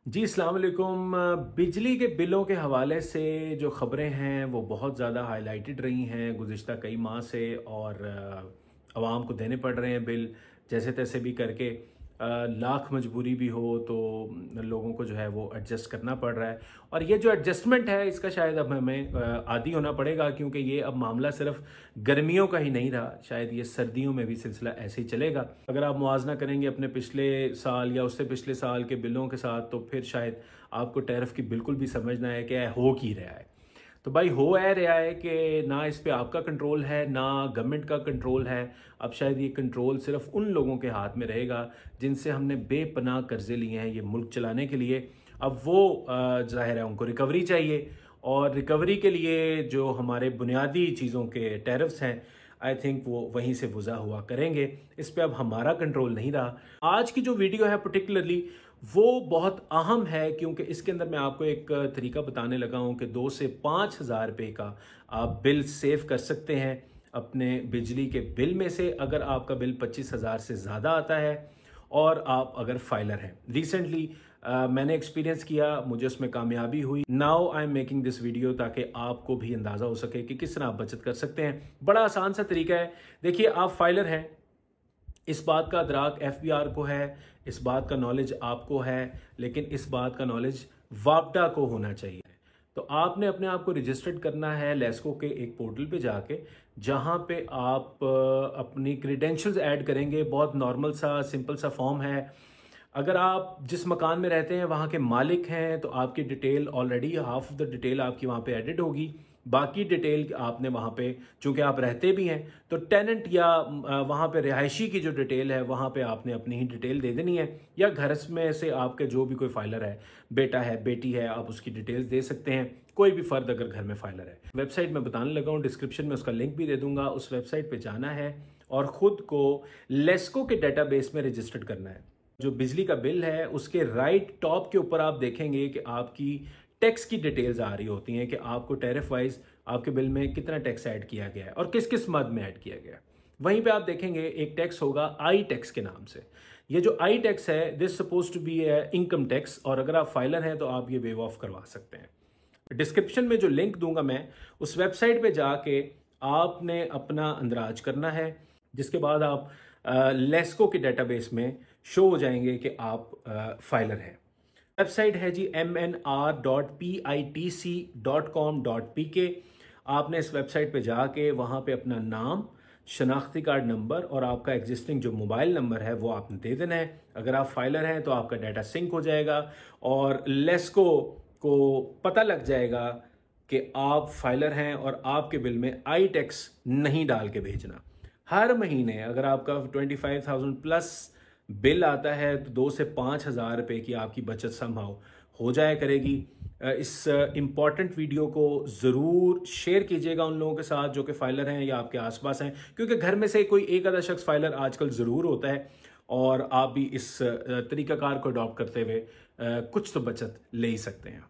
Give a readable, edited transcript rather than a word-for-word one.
जी, अस्सलाम वालेकुम। बिजली के बिलों के हवाले से जो ख़बरें हैं वो बहुत ज़्यादा हाइलाइटेड रही हैं गुज़िश्ता कई माह से और आवाम को देने पड़ रहे हैं बिल जैसे तैसे भी करके। लाख मजबूरी भी हो तो लोगों को जो है वो एडजस्ट करना पड़ रहा है और ये जो एडजस्टमेंट है इसका शायद अब हमें आदी होना पड़ेगा, क्योंकि ये अब मामला सिर्फ गर्मियों का ही नहीं रहा, शायद ये सर्दियों में भी सिलसिला ऐसे ही चलेगा। अगर आप मुआवजा करेंगे अपने पिछले साल या उससे पिछले साल के बिलों के साथ तो फिर शायद आपको टैरिफ की बिल्कुल भी समझ ना आए कि हो की रहा है। तो भाई हो रहा है कि ना इस पे आपका कंट्रोल है ना गवर्नमेंट का कंट्रोल है। अब शायद ये कंट्रोल सिर्फ उन लोगों के हाथ में रहेगा जिनसे हमने बेपनाह कर्जे लिए हैं ये मुल्क चलाने के लिए। अब वो जाहिर है उनको रिकवरी चाहिए और रिकवरी के लिए जो हमारे बुनियादी चीज़ों के टैरिफ्स हैं आई थिंक वो वहीं से वज़ा हुआ करेंगे। इस पे अब हमारा कंट्रोल नहीं रहा। आज की जो वीडियो है पर्टिकुलरली वो बहुत अहम है, क्योंकि इसके अंदर मैं आपको एक तरीका बताने लगा हूँ कि 2 से 5,000 रुपये का आप बिल सेव कर सकते हैं अपने बिजली के बिल में से, अगर आपका बिल 25,000 से ज़्यादा आता है और आप अगर फाइलर हैं। रिसेंटली मैंने एक्सपीरियंस किया, मुझे उसमें कामयाबी हुई। Now I am making this video ताकि आपको भी अंदाज़ा हो सके कि किस तरह आप बचत कर सकते हैं। बड़ा आसान सा तरीका है। देखिए, आप फाइलर हैं, इस बात का अदराक एफबीआर को है, इस बात का नॉलेज आपको है, लेकिन इस बात का नॉलेज वापडा को होना चाहिए। तो आपने अपने आप को रजिस्टर्ड करना है लेस्को के एक पोर्टल पे जाके, जहां पे आप अपनी क्रेडेंशियल्स ऐड करेंगे। बहुत नॉर्मल सा सिंपल सा फॉर्म है। अगर आप जिस मकान में रहते हैं वहाँ के मालिक हैं तो आपकी detail already half of the detail आपकी वहाँ पे एडिट होगी। बाकी डिटेल आपने वहाँ पे, चूंकि आप रहते भी हैं तो टेनेंट या वहाँ पे रिहायशी की जो डिटेल है वहाँ पे आपने अपनी ही डिटेल दे देनी है, या घर में से आपके जो भी कोई फाइलर है, बेटा है बेटी है, आप उसकी डिटेल्स दे सकते हैं। कोई भी फर्द अगर घर में फाइलर है, वेबसाइट में बताने लगा हूँ, डिस्क्रिप्शन में उसका लिंक भी दे दूंगा। उस वेबसाइट पे जाना है और ख़ुद को लेस्को के डेटाबेस में रजिस्टर्ड करना है। जो बिजली का बिल है उसके राइट टॉप के ऊपर आप देखेंगे कि आपकी टैक्स की डिटेल्स आ रही होती हैं कि आपको टैरिफ वाइज आपके बिल में कितना टैक्स ऐड किया गया है और किस किस मद में ऐड किया गया है। वहीं पे आप देखेंगे एक टैक्स होगा आई टैक्स के नाम से। ये जो आई टैक्स है this suppose to be income tax, और अगर आप फाइलर हैं तो आप ये वेव ऑफ करवा सकते हैं। डिस्क्रिप्शन में जो लिंक दूंगा मैं, उस वेबसाइट पे जाके आपने अपना अंदराज करना है, जिसके बाद आप लेस्को के डेटाबेस में शो हो जाएंगे कि आप फाइलर हैं। वेबसाइट है जी mnr.pitc.com.pk। आपने इस वेबसाइट पे जाके वहाँ पे अपना नाम, शनाख्ती कार्ड नंबर और आपका एग्जिस्टिंग जो मोबाइल नंबर है वो आपने दे देना है। अगर आप फाइलर हैं तो आपका डाटा सिंक हो जाएगा और लेस्को को पता लग जाएगा कि आप फाइलर हैं और आपके बिल में आई टैक्स नहीं डाल के भेजना। हर महीने अगर आपका 25,000 प्लस बिल आता है तो 2 से 5,000 रुपये की आपकी बचत संभव हो जाया करेगी। इस इम्पॉर्टेंट वीडियो को ज़रूर शेयर कीजिएगा उन लोगों के साथ जो कि फाइलर हैं या आपके आसपास हैं, क्योंकि घर में से कोई एक आधा शख्स फाइलर आजकल ज़रूर होता है और आप भी इस तरीकाकार को अडॉप्ट करते हुए कुछ तो बचत ले ही सकते हैं।